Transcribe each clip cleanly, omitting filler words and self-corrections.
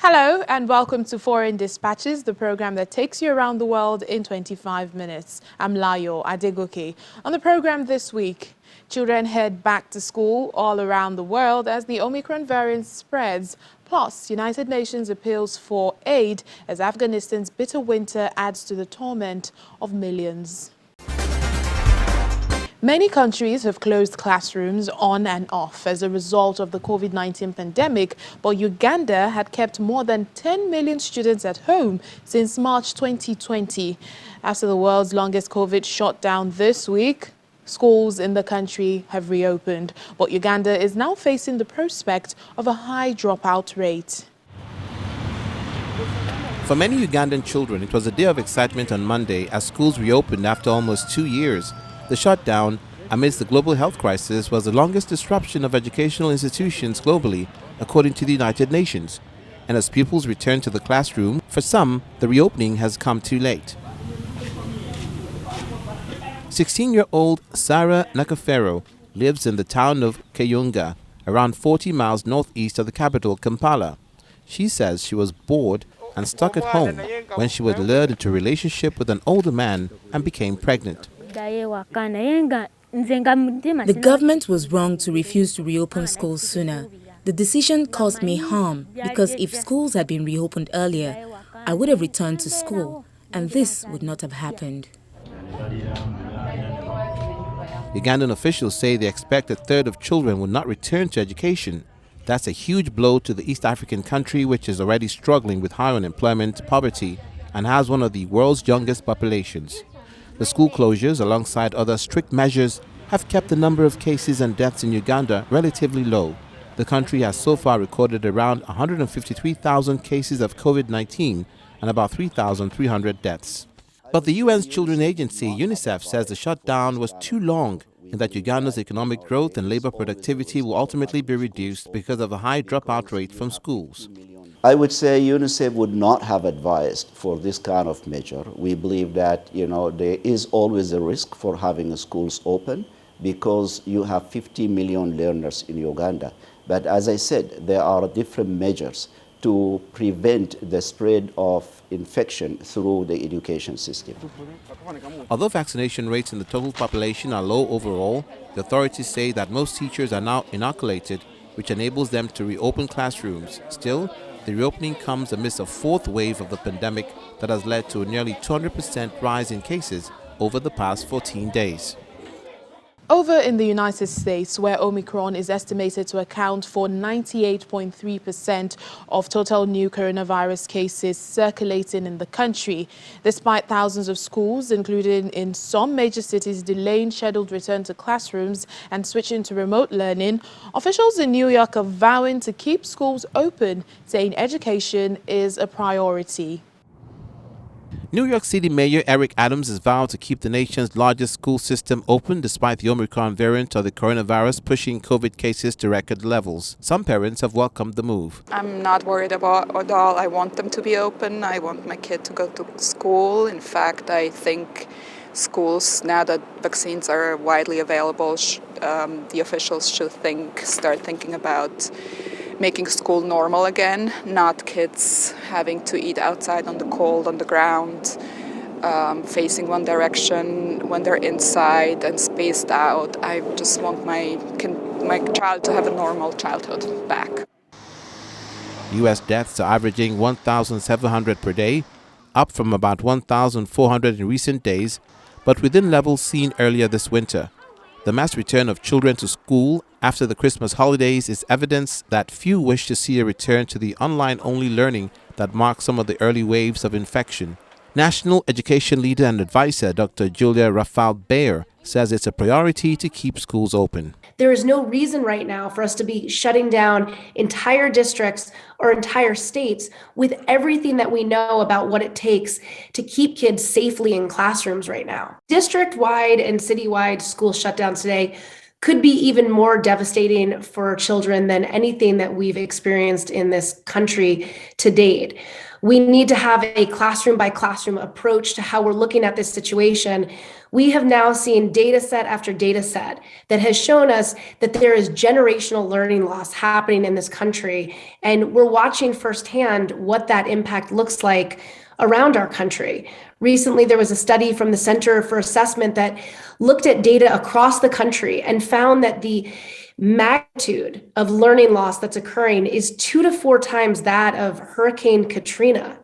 Hello and welcome to Foreign Dispatches, the program that takes you around the world in 25 minutes. I'm Layo Adegoke. On the program this week, children head back to school all around the world as the Omicron variant spreads. Plus, United Nations appeals for aid as Afghanistan's bitter winter adds to the torment of millions. Many countries have closed classrooms on and off as a result of the COVID-19 pandemic, but Uganda had kept more than 10 million students at home since March 2020. After the world's longest COVID shutdown this week, schools in the country have reopened, but Uganda is now facing the prospect of a high dropout rate. For many Ugandan children, it was a day of excitement on Monday as schools reopened after almost 2 years. The shutdown, amidst the global health crisis, was the longest disruption of educational institutions globally, according to the United Nations. And as pupils return to the classroom, for some, the reopening has come too late. 16-year-old Sarah Nakafero lives in the town of Kayunga, around 40 miles northeast of the capital, Kampala. She says she was bored and stuck at home when she was lured into a relationship with an older man and became pregnant. The government was wrong to refuse to reopen schools sooner. The decision caused me harm because if schools had been reopened earlier, I would have returned to school and this would not have happened. Ugandan officials say they expect a third of children will not return to education. That's a huge blow to the East African country, which is already struggling with high unemployment, poverty, and has one of the world's youngest populations. The school closures, alongside other strict measures, have kept the number of cases and deaths in Uganda relatively low. The country has so far recorded around 153,000 cases of COVID-19 and about 3,300 deaths. But the UN's Children's Agency, UNICEF, says the shutdown was too long and that Uganda's economic growth and labor productivity will ultimately be reduced because of the high dropout rate from schools. I would say UNICEF would not have advised for this kind of measure. We believe that, there is always a risk for having schools open because you have 50 million learners in Uganda. But as I said, there are different measures to prevent the spread of infection through the education system. Although vaccination rates in the total population are low overall, the authorities say that most teachers are now inoculated, which enables them to reopen classrooms. Still, the reopening comes amidst a fourth wave of the pandemic that has led to a nearly 200% rise in cases over the past 14 days. Over in the United States, where Omicron is estimated to account for 98.3% of total new coronavirus cases circulating in the country, despite thousands of schools, including in some major cities, delaying scheduled return to classrooms and switching to remote learning, officials in New York are vowing to keep schools open, saying education is a priority. New York City Mayor Eric Adams has vowed to keep the nation's largest school system open despite the Omicron variant of the coronavirus pushing COVID cases to record levels. Some parents have welcomed the move. I'm not worried about it at all. I want them to be open. I want my kid to go to school. In fact, I think schools, now that vaccines are widely available, the officials should start thinking about making school normal again, not kids having to eat outside on the cold, on the ground, facing one direction when they're inside and spaced out. I just want my child to have a normal childhood back. U.S. deaths are averaging 1,700 per day, up from about 1,400 in recent days, but within levels seen earlier this winter. The mass return of children to school after the Christmas holidays is evidence that few wish to see a return to the online-only learning that marked some of the early waves of infection. National education leader and advisor Dr. Julia Rafal-Bayer says it's a priority to keep schools open. There is no reason right now for us to be shutting down entire districts or entire states with everything that we know about what it takes to keep kids safely in classrooms right now. District-wide and citywide school shutdowns today could be even more devastating for children than anything that we've experienced in this country to date. We need to have a classroom by classroom approach to how we're looking at this situation. We have now seen data set after data set that has shown us that there is generational learning loss happening in this country. And we're watching firsthand what that impact looks like around our country. Recently, there was a study from the Center for Assessment that looked at data across the country and found that the magnitude of learning loss that's occurring is 2 to 4 times that of Hurricane Katrina.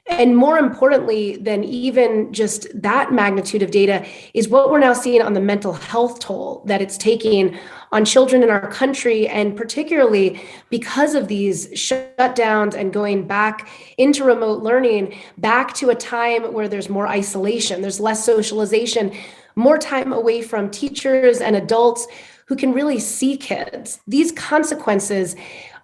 And more importantly than even just that magnitude of data is what we're now seeing on the mental health toll that it's taking on children in our country, and particularly because of these shutdowns and going back into remote learning, back to a time where there's more isolation, there's less socialization, more time away from teachers and adults who can really see kids. These consequences,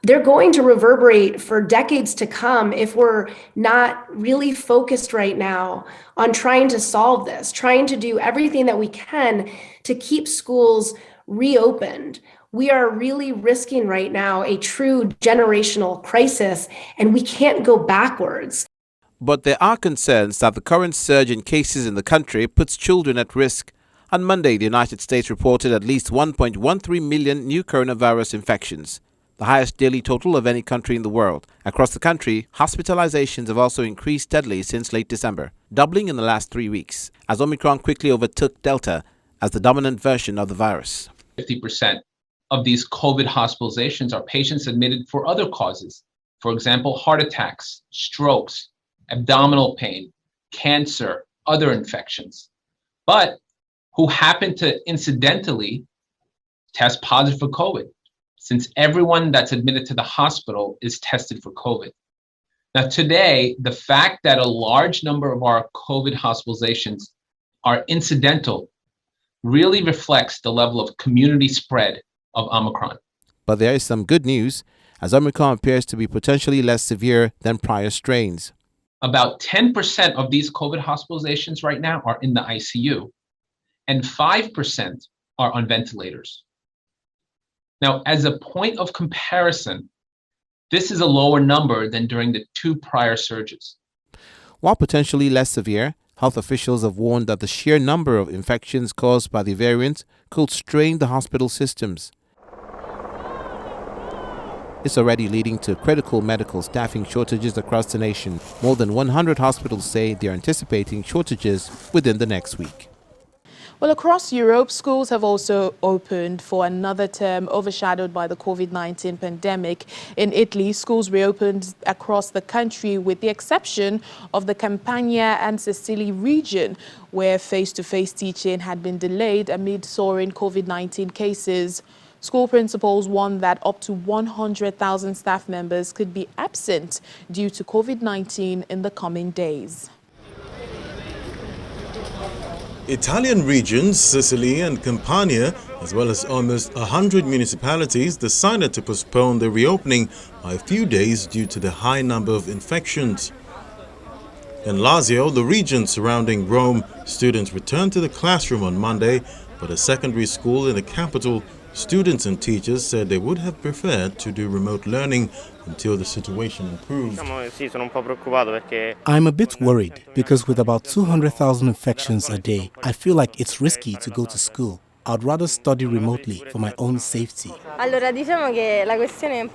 they're going to reverberate for decades to come if we're not really focused right now on trying to solve this, trying to do everything that we can to keep schools reopened. We are really risking right now a true generational crisis, and we can't go backwards. But there are concerns that the current surge in cases in the country puts children at risk. On Monday, the United States reported at least 1.13 million new coronavirus infections, the highest daily total of any country in the world. Across the country, hospitalizations have also increased steadily since late December, doubling in the last 3 weeks, as Omicron quickly overtook Delta as the dominant version of the virus. 50% of these COVID hospitalizations are patients admitted for other causes. For example, heart attacks, strokes, abdominal pain, cancer, other infections, but who happen to incidentally test positive for COVID, since everyone that's admitted to the hospital is tested for COVID. Now, today, the fact that a large number of our COVID hospitalizations are incidental really reflects the level of community spread of Omicron. But there is some good news, as Omicron appears to be potentially less severe than prior strains. About 10% of these COVID hospitalizations right now are in the ICU, and 5% are on ventilators. Now, as a point of comparison, this is a lower number than during the 2 prior surges. While potentially less severe, health officials have warned that the sheer number of infections caused by the variant could strain the hospital systems. It's already leading to critical medical staffing shortages across the nation. More than 100 hospitals say they are anticipating shortages within the next week. Well, across Europe, schools have also opened for another term overshadowed by the COVID-19 pandemic. In Italy, schools reopened across the country with the exception of the Campania and Sicily region, where face-to-face teaching had been delayed amid soaring COVID-19 cases. School principals warned that up to 100,000 staff members could be absent due to COVID-19 in the coming days. Italian regions, Sicily and Campania, as well as almost 100 municipalities, decided to postpone the reopening by a few days due to the high number of infections. In Lazio, the region surrounding Rome, students returned to the classroom on Monday, but a secondary school in the capital, students and teachers said they would have preferred to do remote learning until the situation improved. I'm a bit worried because with about 200,000 infections a day, I feel like it's risky to go to school. I'd rather study remotely for my own safety.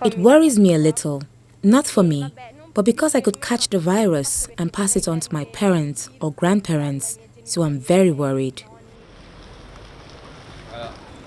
It worries me a little, not for me, but because I could catch the virus and pass it on to my parents or grandparents, so I'm very worried.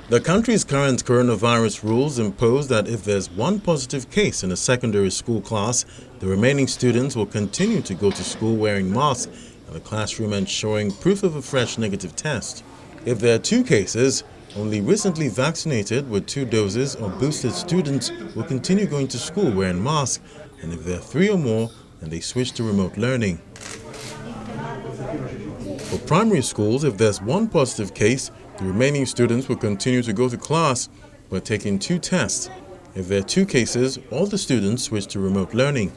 The country's current coronavirus rules impose that if there's one positive case in a secondary school class, the remaining students will continue to go to school wearing masks and the classroom and showing proof of a fresh negative test. If there are 2 cases, only recently vaccinated with 2 doses or boosted students will continue going to school wearing masks, and if there are 3 or more, then they switch to remote learning. For primary schools, if there's 1 positive case, the remaining students will continue to go to class, but taking 2 tests. If there are 2 cases, all the students switch to remote learning.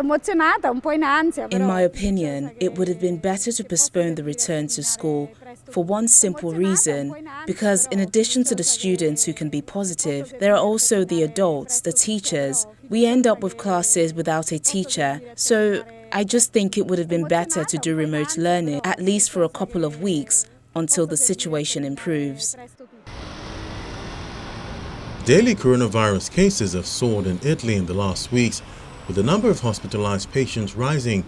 In my opinion, it would have been better to postpone the return to school for one simple reason, because in addition to the students who can be positive, there are also the adults, the teachers. We end up with classes without a teacher, so I just think it would have been better to do remote learning, at least for a couple of weeks, until the situation improves. Daily coronavirus cases have soared in Italy in the last weeks, with the number of hospitalized patients rising.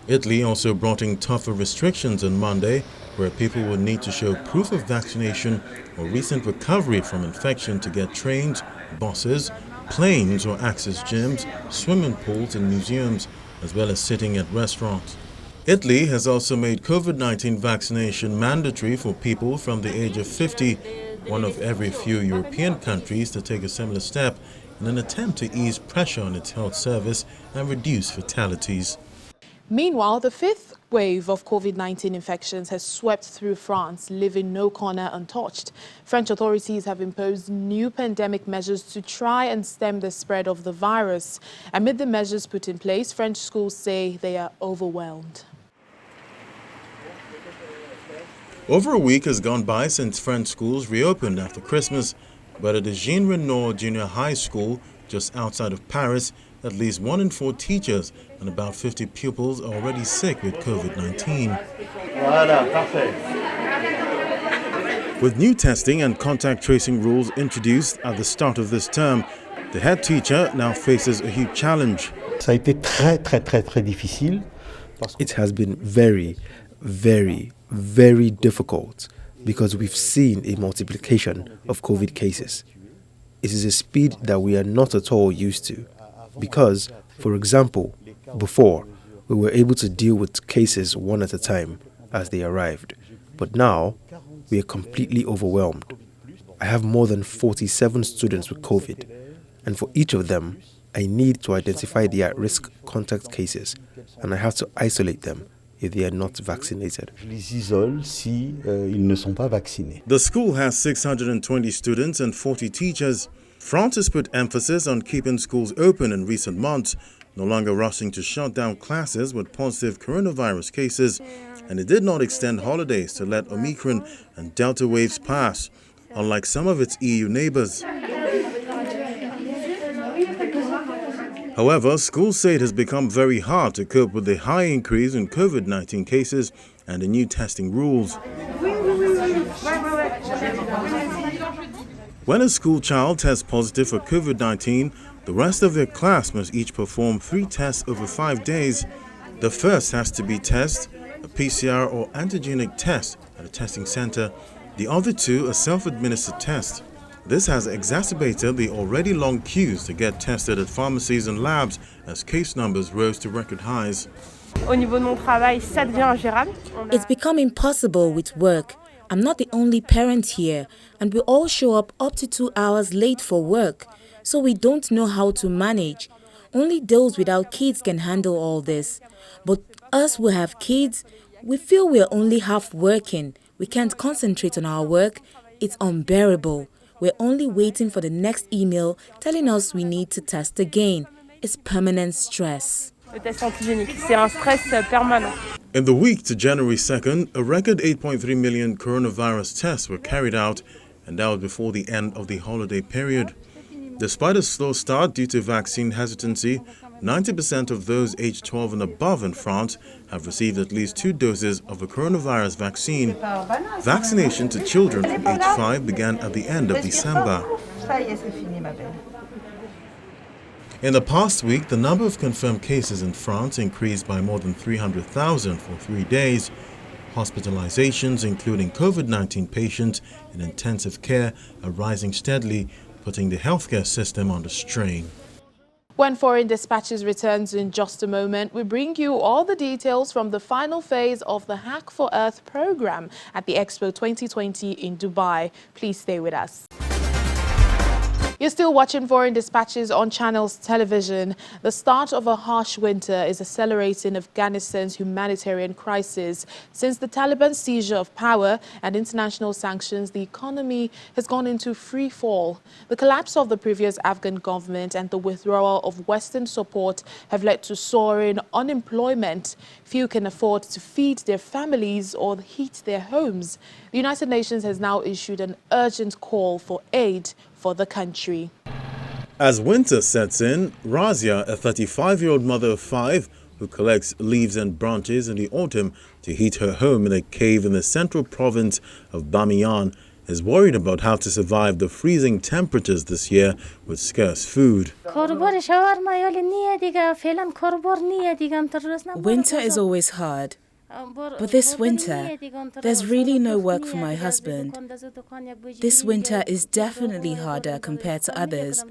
Italy also brought in tougher restrictions on Monday, where people would need to show proof of vaccination or recent recovery from infection to get trains, buses, planes or access gyms, swimming pools and museums, as well as sitting at restaurants. Italy has also made COVID-19 vaccination mandatory for people from the age of 50, one of every few European countries to take a similar step in an attempt to ease pressure on its health service and reduce fatalities. Meanwhile, the fifth wave of COVID-19 infections has swept through France, leaving no corner untouched. French authorities have imposed new pandemic measures to try and stem the spread of the virus. Amid the measures put in place, French schools say they are overwhelmed. Over a week has gone by since French schools reopened after Christmas, but at the Jean Renoir Junior High School, just outside of Paris, at least 1 in 4 teachers and about 50 pupils are already sick with COVID-19. With new testing and contact tracing rules introduced at the start of this term, the head teacher now faces a huge challenge. It has been very, very difficult because we've seen a multiplication of COVID cases. It is a speed that we are not at all used to because, for example, before we were able to deal with cases one at a time as they arrived, but now we are completely overwhelmed. I have more than 47 students with COVID, and for each of them, I need to identify the at-risk contact cases, and I have to isolate them if they are not vaccinated. The school has 620 students and 40 teachers. France has put emphasis on keeping schools open in recent months, no longer rushing to shut down classes with positive coronavirus cases, and it did not extend holidays to let Omicron and Delta waves pass, unlike some of its EU neighbors. However, schools say it has become very hard to cope with the high increase in COVID-19 cases and the new testing rules. When a school child tests positive for COVID-19, the rest of their class must each perform 3 tests over 5 days. The first has to be test, a PCR or antigenic test at a testing center. The other 2 are self-administered tests. This has exacerbated the already long queues to get tested at pharmacies and labs as case numbers rose to record highs. It's become impossible with work. I'm not the only parent here, and we all show up to 2 hours late for work, so we don't know how to manage. Only those without kids can handle all this. But us who have kids, we feel we're only half working. We can't concentrate on our work. It's unbearable. We're only waiting for the next email telling us we need to test again. It's permanent stress. In the week to January 2nd, a record 8.3 million coronavirus tests were carried out, and that was before the end of the holiday period. Despite a slow start due to vaccine hesitancy, 90% of those aged 12 and above in France have received at least 2 doses of a coronavirus vaccine. Vaccination to children from age 5 began at the end of December. In the past week, the number of confirmed cases in France increased by more than 300,000 for 3 days. Hospitalizations, including COVID-19 patients in intensive care, are rising steadily, putting the healthcare system under strain. When Foreign Dispatches returns in just a moment, we bring you all the details from the final phase of the Hack for Earth program at the Expo 2020 in Dubai. Please stay with us. You're still watching Foreign Dispatches on Channels Television. The start of a harsh winter is accelerating Afghanistan's humanitarian crisis. Since the Taliban seizure of power and international sanctions, the economy has gone into free fall. The collapse of the previous Afghan government and the withdrawal of Western support have led to soaring unemployment. Few can afford to feed their families or heat their homes. The United Nations has now issued an urgent call for aid for the country. As winter sets in, Razia, a 35-year-old mother of 5 who collects leaves and branches in the autumn to heat her home in a cave in the central province of Bamiyan, is worried about how to survive the freezing temperatures this year with scarce food. Winter is always hard. But this winter, there's really no work for my husband. This winter is definitely harder compared to others.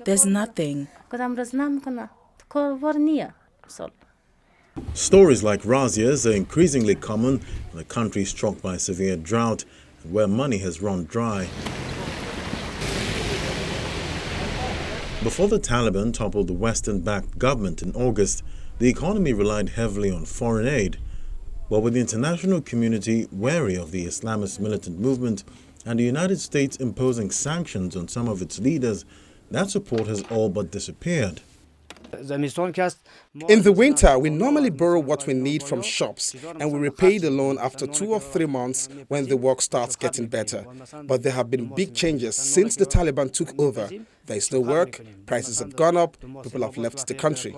There's nothing. Stories like Razia's are increasingly common in a country struck by severe drought and where money has run dry. Before the Taliban toppled the Western-backed government in August, the economy relied heavily on foreign aid. But with the international community wary of the Islamist militant movement and the United States imposing sanctions on some of its leaders, that support has all but disappeared. In the winter, we normally borrow what we need from shops and we repay the loan after 2 or 3 months when the work starts getting better. But there have been big changes since the Taliban took over. There is no work, prices have gone up, people have left the country.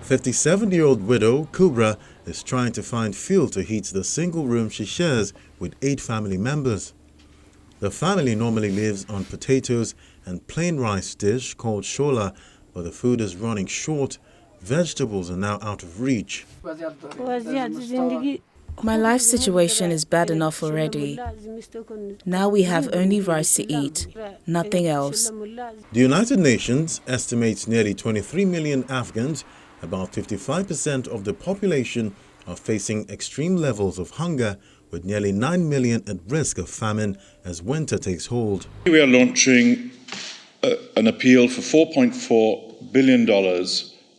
57-year-old widow Kubra is trying to find fuel to heat the single room she shares with 8 family members. The family normally lives on potatoes and plain rice dish called shola, but the food is running short. Vegetables are now out of reach. My life situation is bad enough already. Now we have only rice to eat, nothing else. The United Nations estimates nearly 23 million Afghans, about 55% of the population, are facing extreme levels of hunger, with nearly 9 million at risk of famine as winter takes hold. We are launching an appeal for $4.4 billion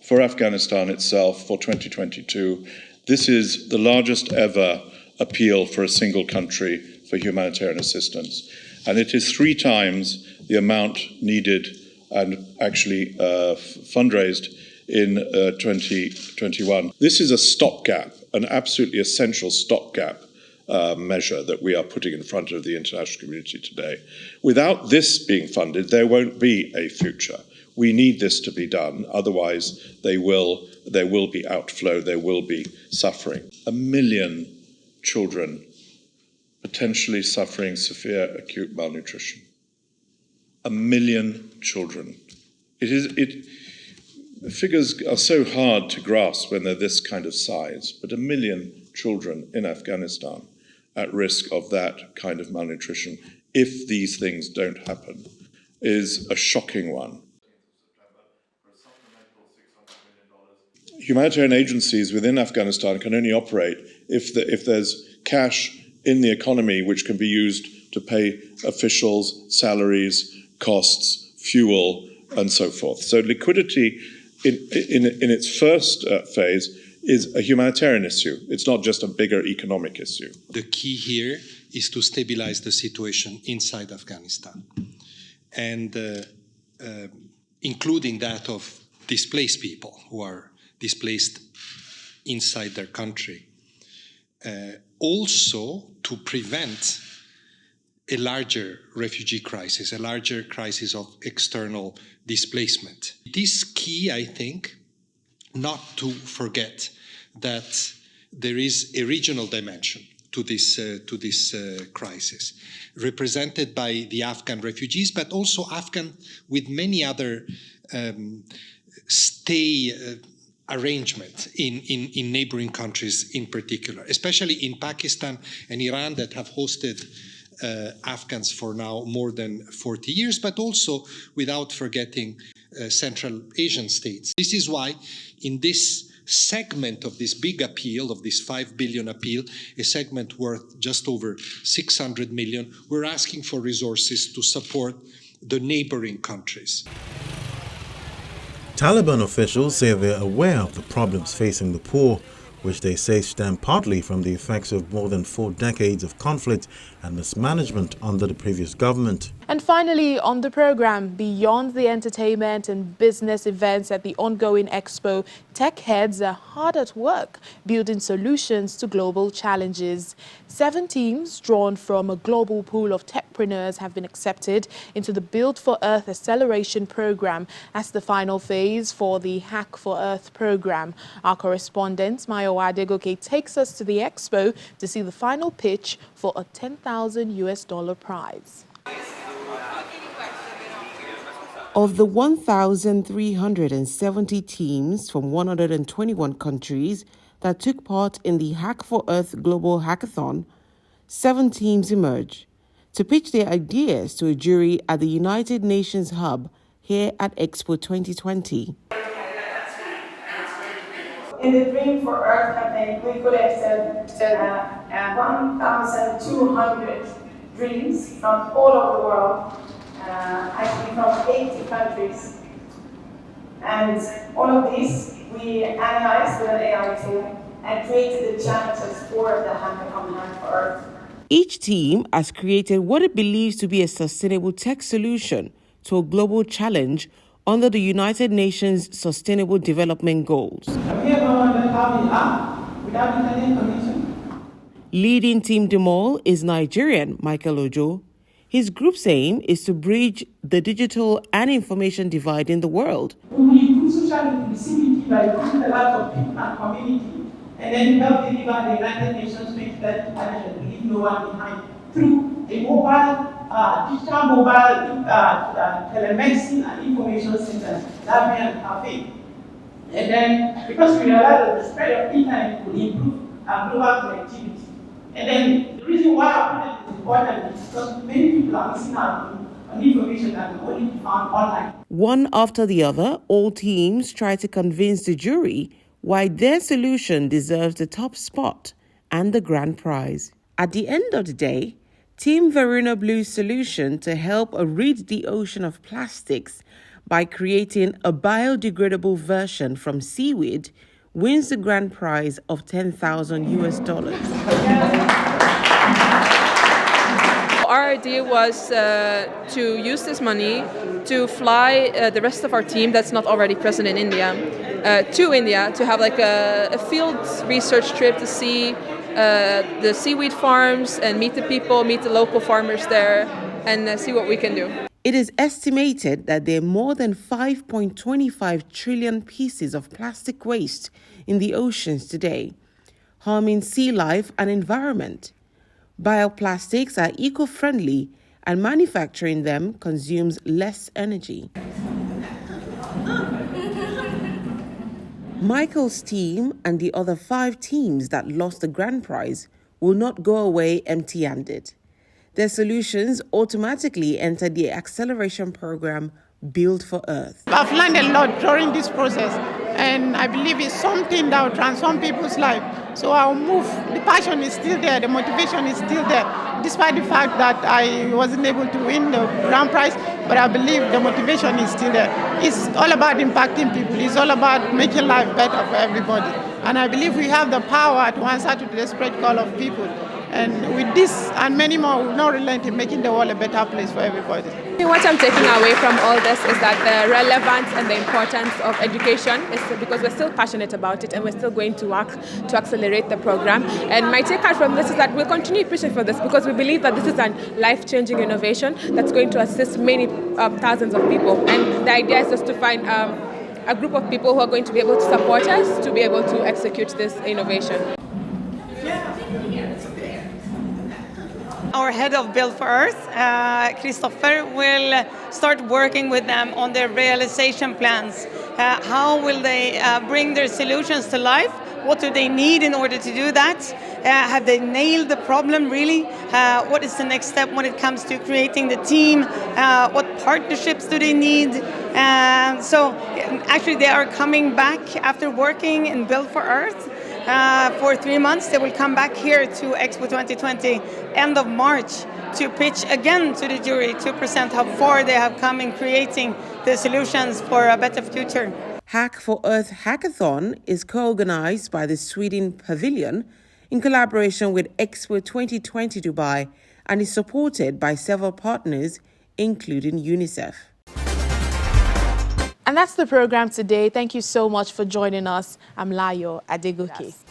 for Afghanistan itself for 2022. This is the largest ever appeal for a single country for humanitarian assistance. And it is 3 times the amount needed and actually fundraised in 2021. This is a stopgap, an absolutely essential stopgap measure that we are putting in front of the international community today. Without this being funded, there won't be a future. We need this to be done, otherwise there will be outflow, there will be suffering. 1 million children potentially suffering severe acute malnutrition. 1 million children. The figures are so hard to grasp when they're this kind of size, but 1 million children in Afghanistan at risk of that kind of malnutrition, if these things don't happen, is a shocking one. Humanitarian agencies within Afghanistan can only operate if there's cash in the economy which can be used to pay officials, salaries, costs, fuel, and so forth. So liquidity in its first phase is a humanitarian issue. It's not just a bigger economic issue. The key here is to stabilize the situation inside Afghanistan, and including that of displaced people who are displaced inside their country. Also to prevent a larger refugee crisis, a larger crisis of external displacement. It is key, I think, not to forget that there is a regional dimension to this crisis, represented by the Afghan refugees, but also Afghan with many other arrangement in neighboring countries in particular, especially in Pakistan and Iran that have hosted Afghans for now more than 40 years, but also without forgetting Central Asian states. This is why in this segment of this big appeal, of this 5 billion appeal, a segment worth just over 600 million, we're asking for resources to support the neighboring countries. Taliban officials say they're aware of the problems facing the poor, which they say stem partly from the effects of more than 4 decades of conflict and mismanagement under the previous government. And finally, on the program, beyond the entertainment and business events at the ongoing expo, tech heads are hard at work building solutions to global challenges. 7 teams drawn from a global pool of techpreneurs have been accepted into the Build for Earth Acceleration Program as the final phase for the Hack for Earth program. Our correspondent, Mayowa Adegoke, takes us to the expo to see the final pitch for a $10,000 prize. Of the 1,370 teams from 121 countries that took part in the Hack for Earth Global Hackathon, 7 teams emerged to pitch their ideas to a jury at the United Nations Hub here at Expo 2020. In the Dream for Earth campaign, we collected 1,200 dreams from all over the world. Actually from 80 countries. And all of these we analyzed with an AI tool and created the challenges for the hackathon Hack for Earth. Each team has created what it believes to be a sustainable tech solution to a global challenge under the United Nations Sustainable Development Goals. Leading Team Demol is Nigerian Michael Ojo. His group's aim is to bridge the digital and information divide in the world. We improve social inclusivity by putting a lot of people and community, and then help deliver the United Nations 2030 agenda, leave no one behind, through a mobile, digital mobile telemedicine and information center, library and cafe. And then, because we realized that the spread of internet could improve our global connectivity. And then, the reason why our project is important is because many people are missing out on information that can only be found online. One after the other, all teams try to convince the jury why their solution deserves the top spot and the grand prize. At the end of the day, Team Verona Blue's solution to help rid the ocean of plastics by creating a biodegradable version from seaweed wins the grand prize of $10,000. Our idea was to use this money to fly the rest of our team that's not already present in India to India to have like a field research trip to see the seaweed farms and meet the people, meet the local farmers there and see what we can do. It is estimated that there are more than 5.25 trillion pieces of plastic waste in the oceans today, harming sea life and environment. Bioplastics are eco-friendly and manufacturing them consumes less energy. Michael's team and the other 5 teams that lost the grand prize will not go away empty-handed. Their solutions automatically enter the acceleration program Build for Earth. I've learned a lot during this process, and I believe it's something that will transform people's life. So I'll move. The passion is still there, the motivation is still there, despite the fact that I wasn't able to win the grand prize, but I believe the motivation is still there. It's all about impacting people. It's all about making life better for everybody. And I believe we have the power to answer to the desperate call of people. And with this and many more, we will not relent in making the world a better place for everybody. What I'm taking away from all this is that the relevance and the importance of education is because we're still passionate about it and we're still going to work to accelerate the program. And my take out from this is that we'll continue pushing for this because we believe that this is a life-changing innovation that's going to assist many thousands of people. And the idea is just to find a group of people who are going to be able to support us to be able to execute this innovation. Our head of Build for Earth, Christopher, will start working with them on their realization plans. How will they bring their solutions to life What do they need in order to do that? Have they nailed the problem really? What is the next step when it comes to creating the team? What partnerships do they need? So actually they are coming back after working in Build for Earth for 3 months. They will come back here to Expo 2020 end of March to pitch again to the jury to present how far they have come in creating the solutions for a better future. Hack for Earth Hackathon is co-organized by the Sweden Pavilion in collaboration with Expo 2020 Dubai and is supported by several partners, including UNICEF. And that's the program today. Thank you so much for joining us. I'm Layo Adegoke. Yes.